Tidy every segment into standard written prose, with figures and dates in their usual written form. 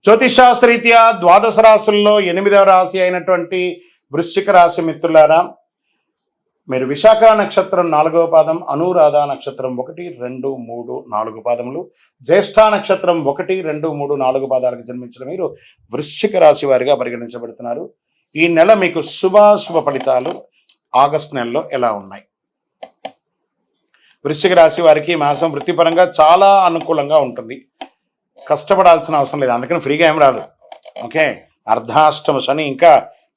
జ్యోతిషాస్త్రరీత్యా ద్వాదశ రాశుల్లో 8వ రాశి అయినటువంటి వృశ్చిక రాశి మిత్రులారా, మీరు విశాఖ నక్షత్రం 4వ పాదం, అనురాధ నక్షత్రం 1, 2, 3, 4 పాదములు, జ్యేష్ఠ నక్షత్రం 1, 2, 3, 4 పాదాలకు జన్మించిన మీరు వృశ్చిక రాశి వారిగా పరిగణించబడుతున్నారు. ఈ నెల మీకు శుభాశుభ ఫలితాలు ఆగస్టు నెలలో ఎలా ఉన్నాయి? వృశ్చిక రాశి వారికి మాసం వృత్తిపరంగా చాలా అనుకూలంగా ఉంటుంది. కష్టపడాల్సిన అవసరం లేదు, అందుకని ఫ్రీగా ఏం రాదు. ఓకే, అర్ధాష్టమ శని ఇంకా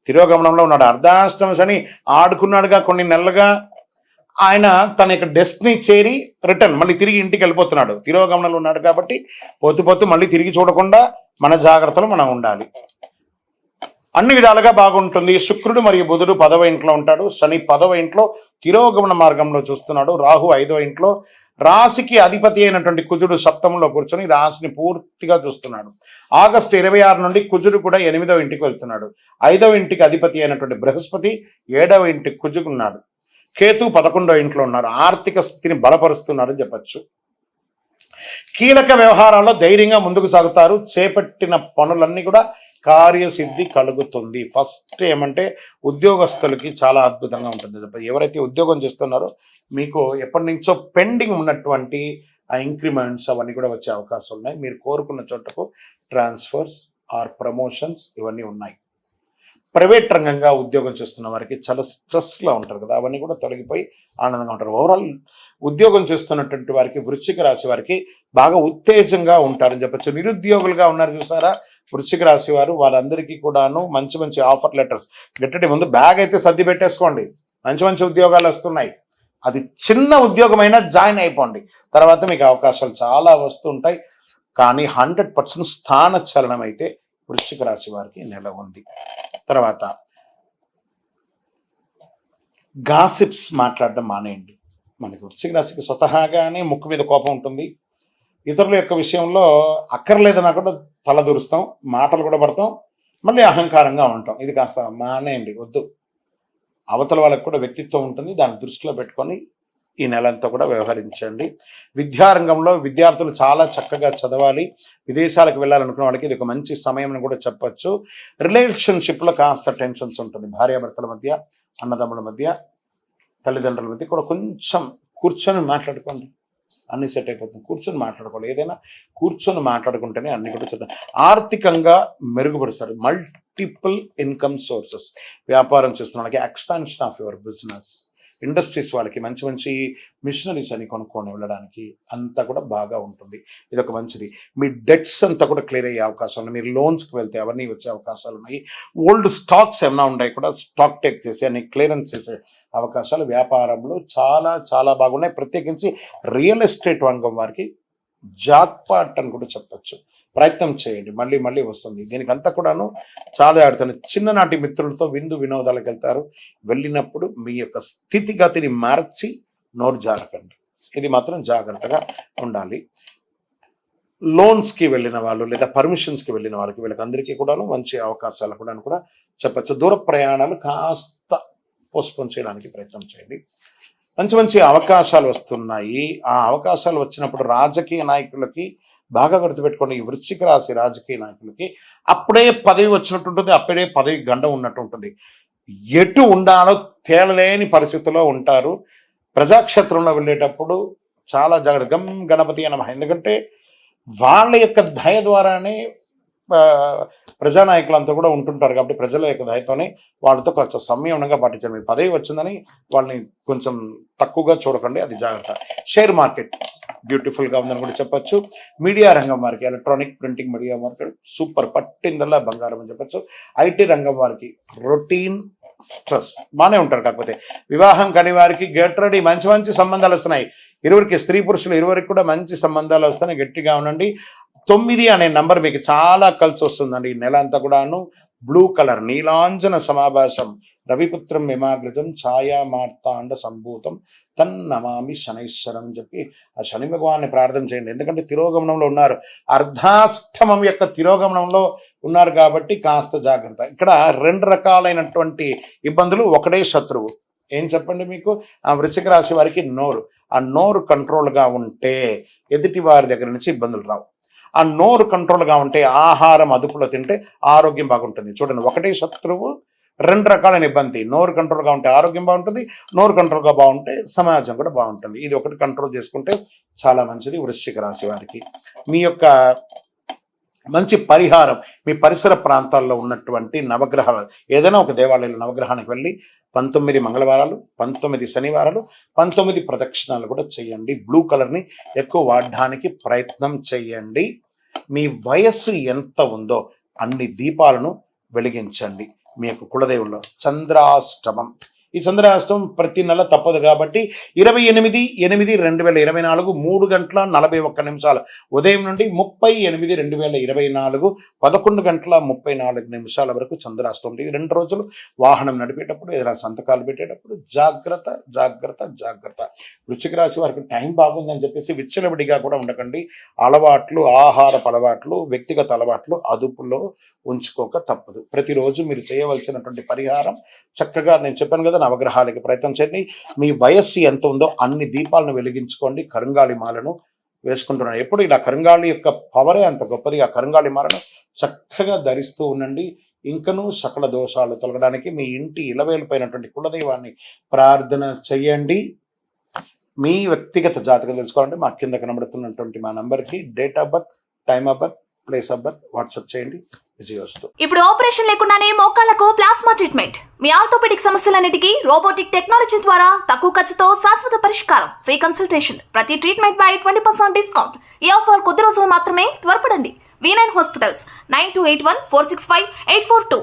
తిరోగమనంలో ఉన్నాడు. అర్ధాష్టమ శని ఆడుకున్నాడుగా కొన్ని నెలలుగా. ఆయన తన యొక్క డెస్టినీ చేరి రిటర్న్ మళ్ళీ తిరిగి ఇంటికి వెళ్ళిపోతున్నాడు. తిరోగమనంలో ఉన్నాడు కాబట్టి పొత్తు మళ్ళీ తిరిగి చూడకుండా మన జాగ్రత్తలు మనం ఉండాలి. అన్ని విధాలుగా బాగుంటుంది. శుక్రుడు మరియు బుధుడు 10వ ఇంట్లో ఉంటాడు. శని 10వ ఇంట్లో తిరోగమన మార్గంలో చూస్తున్నాడు. రాహు 5వ ఇంట్లో. రాశికి అధిపతి అయినటువంటి కుజుడు సప్తమంలో కూర్చొని రాశిని పూర్తిగా చూస్తున్నాడు. ఆగస్టు 26 నుండి కుజుడు కూడా 8వ ఇంటికి వెళ్తున్నాడు. 5వ ఇంటికి అధిపతి అయినటువంటి బృహస్పతి 7వ ఇంటికి కుజుకున్నాడు. కేతు 11వ ఇంట్లో ఉన్నారు. ఆర్థిక స్థితిని బలపరుస్తున్నాడని చెప్పచ్చు. కీలక వ్యవహారాల్లో ధైర్యంగా ముందుకు సాగుతారు. చేపట్టిన పనులన్నీ కూడా కార్యసిద్ధి కలుగుతుంది. ఫస్ట్ ఏమంటే ఉద్యోగస్తులకి చాలా అద్భుతంగా ఉంటుంది. ఎవరైతే ఉద్యోగం చేస్తున్నారో మీకు ఎప్పటి నుంచో పెండింగ్ ఉన్నటువంటి ఆ ఇంక్రిమెంట్స్ అవన్నీ కూడా వచ్చే అవకాశం ఉన్నాయి. మీరు కోరుకున్న చోటకు ట్రాన్స్ఫర్స్ ఆర్ ప్రమోషన్స్ ఇవన్నీ ఉన్నాయి. ప్రైవేట్ రంగంగా ఉద్యోగం చేస్తున్న వారికి చాలా స్ట్రెస్లో ఉంటారు కదా, అవన్నీ కూడా తొలగిపోయి ఆనందంగా ఉంటారు. ఓవరాల్ ఉద్యోగం చేస్తున్నటువంటి వారికి, వృశ్చిక రాశి వారికి బాగా ఉత్తేజంగా ఉంటారని చెప్పచ్చు. నిరుద్యోగులుగా ఉన్నారు చూసారా వృశ్చిక రాశి వారు, వాళ్ళందరికీ కూడాను మంచి మంచి ఆఫర్ లెటర్స్ గట్టి ముందు బ్యాగ్ అయితే సర్ది పెట్టేసుకోండి. మంచి మంచి ఉద్యోగాలు వస్తున్నాయి. అది చిన్న ఉద్యోగమైనా జాయిన్ అయిపోండి. తర్వాత మీకు అవకాశాలు చాలా వస్తుంటాయి. కానీ 100% స్థాన చలనం అయితే వృశ్చిక రాశి వారికి నెల ఉంది. తర్వాత గాసిప్స్ మాట్లాడడం మానేయండి. మనకి వృశ్చిక రాశికి స్వతహాగానే ముక్కు మీద కోపం ఉంటుంది. ఇతరుల యొక్క విషయంలో అక్కర్లేదన్నా కూడా తలదూరుస్తాం, మాటలు కూడా పడతాం, మళ్ళీ అహంకారంగా ఉంటాం. ఇది కాస్త మానేయండి, వద్దు. అవతల వాళ్ళకు కూడా వ్యక్తిత్వం ఉంటుంది, దాన్ని దృష్టిలో పెట్టుకొని ఈ నెలంతా కూడా వ్యవహరించండి. విద్యారంగంలో విద్యార్థులు చాలా చక్కగా చదవాలి. విదేశాలకు వెళ్ళాలనుకున్న వాళ్ళకి ఇది ఒక మంచి సమయం అని కూడా చెప్పచ్చు. రిలేషన్షిప్లో కాస్త టెన్షన్స్ ఉంటుంది. భార్యాభర్తల మధ్య, అన్నదమ్ముల మధ్య, తల్లిదండ్రుల మధ్య కూడా కొంచెం కూర్చొని మాట్లాడుకోండి, అన్ని సెట్ అయిపోతుంది. కూర్చొని మాట్లాడుకోవాలి. ఏదైనా కూర్చొని మాట్లాడుకుంటేనే అన్ని కూడా చెప్తాను. ఆర్థికంగా మెరుగుపరుస్తారు. Multiple income sources. వ్యాపారం చేస్తున్న వాళ్ళకి expansion of your business. Industries వాళ్ళకి మంచి మంచి మిషనరీస్ అని కొనుక్కొని వెళ్ళడానికి అంతా కూడా బాగా ఉంటుంది. ఇది ఒక మంచిది. మీ డెట్స్ అంతా కూడా క్లియర్ అయ్యే అవకాశం ఉన్నాయి. మీరు లోన్స్కి వెళ్తే అవన్నీ వచ్చే అవకాశాలు ఉన్నాయి. ఓల్డ్ స్టాక్స్ ఏమైనా ఉన్నాయి కూడా స్టాక్ టేక్ చేసి అన్ని క్లియరెన్స్ చేసే అవకాశాలు వ్యాపారంలో చాలా చాలా బాగున్నాయి. ప్రత్యేకించి రియల్ ఎస్టేట్ రంగం వారికి జాక్పాట్ అని కూడా చెప్పచ్చు. ప్రయత్నం చేయండి, మళ్ళీ మళ్ళీ వస్తుంది. దీనికి అంతా కూడాను చాలా ఆడుతాను. చిన్ననాటి మిత్రులతో విందు వినోదాలకు వెళ్తారు. వెళ్ళినప్పుడు మీ యొక్క స్థితిగతిని మార్చి నోరు జారకండి. ఇది మాత్రం జాగ్రత్తగా ఉండాలి. లోన్స్కి వెళ్ళిన వాళ్ళు లేదా పర్మిషన్స్కి వెళ్ళిన వాళ్ళకి వీళ్ళకందరికీ కూడాను మంచి అవకాశాలు కూడా చెప్పచ్చు. దూర ప్రయాణాలు కాస్త పోస్ట్పోన్ చేయడానికి ప్రయత్నం చేయండి. మంచి మంచి అవకాశాలు వస్తున్నాయి. ఆ అవకాశాలు వచ్చినప్పుడు రాజకీయ నాయకులకి బాగా గుర్తుపెట్టుకోండి. ఈ వృశ్చిక రాశి రాజకీయ నాయకులకి అప్పుడే పదవి వచ్చినట్టు ఉంటుంది, అప్పుడే పదవి గండం ఉన్నట్టు ఉంటుంది. ఎటు ఉండాలో తేలలేని పరిస్థితిలో ఉంటారు. ప్రజాక్షేత్రంలో వెళ్ళేటప్పుడు చాలా జాగ్రత్త. గం గణపతి నమః. ఎందుకంటే వాళ్ళ యొక్క దయ ద్వారానే ప్రజానాయకులంతా కూడా ఉంటుంటారు కాబట్టి ప్రజల యొక్క దయతోనే వాళ్ళతో కొంచెం సంయమనంగా పాటించారు. మీరు పదవి వచ్చిందని వాళ్ళని కొంచెం తక్కువగా చూడకండి, అది జాగ్రత్త. షేర్ మార్కెట్ బ్యూటిఫుల్గా ఉందని కూడా చెప్పచ్చు. మీడియా రంగం వారికి, electronic printing media market super, పట్టిందల్లా బంగారం అని చెప్పచ్చు. ఐటీ రంగం వారికి రొటీన్ స్ట్రెస్ బాగానే ఉంటారు. కాకపోతే వివాహం కాని వారికి గెట్ రెడీ, మంచి మంచి సంబంధాలు వస్తున్నాయి. ఇరువురికి, స్త్రీ పురుషులు ఇరువురికి కూడా మంచి సంబంధాలు వస్తున్నాయి. గట్టిగా ఉండండి. 9 అనే నంబర్ మీకు చాలా కలిసి వస్తుందండి. ఈ నెల అంతా కూడాను బ్లూ కలర్, నీలాంజన సమాభాషం, రవిపుత్రం విమాగ్రజం, ఛాయా మార్తాండ సంభూతం తన్నమామి శనైశ్వరం అని చెప్పి ఆ శని భగవాన్ని ప్రార్థన చేయండి. ఎందుకంటే తిరోగమనంలో ఉన్నారు, అర్ధాష్టమం యొక్క తిరోగమనంలో ఉన్నారు కాబట్టి కాస్త జాగ్రత్త. ఇక్కడ 2 రకాలైనటువంటి ఇబ్బందులు, ఒకటే శత్రువు. ఏం చెప్పండి మీకు? ఆ వృశ్చిక రాశి వారికి నోరు. ఆ నోరు కంట్రోల్గా ఉంటే ఎదుటి వారి దగ్గర నుంచి ఇబ్బందులు రావు. ఆ నోరు కంట్రోల్గా ఉంటే, ఆహారం అదుపులో తింటే ఆరోగ్యం బాగుంటుంది. చూడండి, ఒకటే శత్రువు 2 రకాలైన ఇబ్బంది. నోరు కంట్రోల్గా ఉంటే ఆరోగ్యం బాగుంటుంది, నోరు కంట్రోల్గా బాగుంటే సమాజం కూడా బాగుంటుంది. ఇది ఒకటి కంట్రోల్ చేసుకుంటే చాలా మంచిది వృశ్చిక రాశి వారికి. మీ యొక్క మంచి పరిహారం, మీ పరిసర ప్రాంతాల్లో ఉన్నటువంటి నవగ్రహాలు, ఏదైనా ఒక దేవాలయంలో నవగ్రహానికి వెళ్ళి 19 మంగళవారాలు, 19 శనివారాలు, 19 ప్రదక్షిణాలు కూడా చేయండి. బ్లూ కలర్ని ఎక్కువ వాడడానికి ప్రయత్నం చేయండి. మీ వయస్సు ఎంత ఉందో అన్ని దీపాలను వెలిగించండి. మీ యొక్క కులదేవుల్లో చంద్రాష్టమం, ఈ చంద్రాష్టమం ప్రతి నెల తప్పదు కాబట్టి 28/8/2024 3:41 ఉదయం నుండి 30/8/2024 11:34 వరకు చంద్రాష్టమం. ఇది 2 రోజులు వాహనం నడిపేటప్పుడు, ఏదైనా సంతకాలు పెట్టేటప్పుడు జాగ్రత్త జాగ్రత్త జాగ్రత్త. వృశ్చిక రాశి వారికి టైం బాగుందని చెప్పేసి విచ్చలవిడిగా కూడా ఉండకండి. అలవాట్లు, ఆహారపు అలవాట్లు, వ్యక్తిగత అలవాట్లు అదుపులో ఉంచుకోక తప్పదు. ప్రతిరోజు మీరు చేయవలసినటువంటి పరిహారం చక్కగా నేను చెప్పాను కదా, నవగ్రహాలకి ప్రయత్నం చేయండి. మీ వయస్సు ఎంత ఉందో అన్ని దీపాలను వెలిగించుకోండి. కరుంగాళి మాలను వేసుకుంటున్నాను. ఎప్పుడు ఇలా కరుంగాళి యొక్క పవరే అంత గొప్పది. ఆ కరుంగాళి మాలను చక్కగా ధరిస్తూ ఉండండి. ఇంకనూ సకల దోషాలు తొలగడానికి మీ ఇంటి ఇలవేలిపోయినటువంటి కులదైవాన్ని ప్రార్థన చేయండి. మీ వ్యక్తిగత జాతకం తెలుసుకోవాలంటే మా కింద కనబడుతున్నటువంటి మా నంబర్కి date of birth, time of birth, place of birth WhatsApp చేయండి. ఇప్పుడు ఆపరేషన్ లేకుండానే మోకాళ్లకు ప్లాస్మా ట్రీట్మెంట్, మీ ఆర్థోపెడిక్ సమస్యలన్నిటికీ రోబోటిక్ టెక్నాలజీ ద్వారా తక్కువ ఖర్చుతో శాశ్వత పరిష్కారం, ఫ్రీ కన్సల్టేషన్, ప్రతి ట్రీట్మెంట్ పై 20% డిస్కౌంట్. ఈ ఆఫర్ కొద్ది రోజులు మాత్రమే, త్వరపడండి. V9 hospitals 9281465842.